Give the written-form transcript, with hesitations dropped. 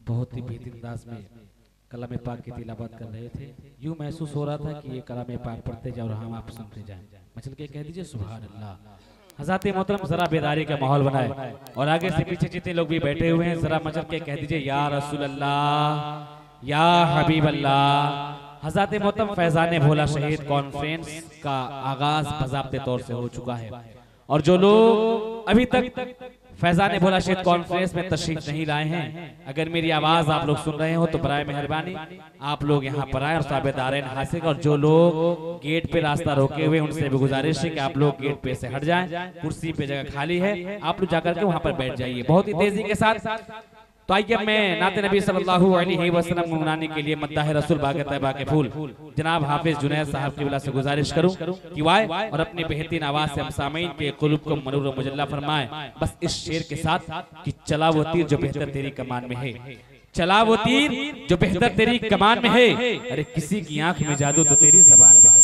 बहुत ही बेहतरीन अंदाज में कलाम पाक की तिलावत कर रहे थे। यूं महसूस हो रहा था कि ये कलाम पाक पढ़ते जाओ और हम आप सुनते जाएं। मचल के कह दीजिए सुभान अल्लाह। हज़रात मोहतरम जरा बेदारी का माहौल बनाए और आगे से पीछे जितने लोग भी बैठे हुए हैं जरा मचल के कह दीजिए या रसूल अल्लाह या हबीब अल्लाह। हज़रात मोहतरम फैज़ान भोला शहीद कॉन्फ्रेंस का आगाज बाज़ाब्ते तौर से हो चुका है और जो लोग अभी तक फैज़ान भोला शहीद कॉन्फ्रेंस में तशरीफ नहीं लाए हैं, अगर मेरी आवाज आप लोग सुन रहे हो तो बराए मेहरबानी आप लोग यहाँ पर आए और साबेदारेन हासिल। और जो लोग गेट पे रास्ता रोके हुए उनसे भी गुजारिश है कि आप लोग गेट पे से हट जाएं, कुर्सी पे जगह खाली है, आप लोग जाकर के वहाँ पर बैठ जाइए बहुत ही तेजी के साथ। तो आइए मैं नाते नबी सल्लल्लाहु अलैहि वसल्लम को मनाने के लिए मद्दाह रसूल बाग तैयबा के फूल जनाब हाफिज जुनैद साहब की वजह से गुजारिश करूं कि वाए और अपनी बेहतरीन आवाज से हम सामीन के कुलूब को मनूर मुजल्ला फरमाएं। बस इस शेर के साथ कि चला वो तीर जो बेहतर तेरी कमान में है, चला वो तीर जो बेहतर तेरी कमान में है, अरे किसी की आंख में जादू तो तेरी ज़बान में है।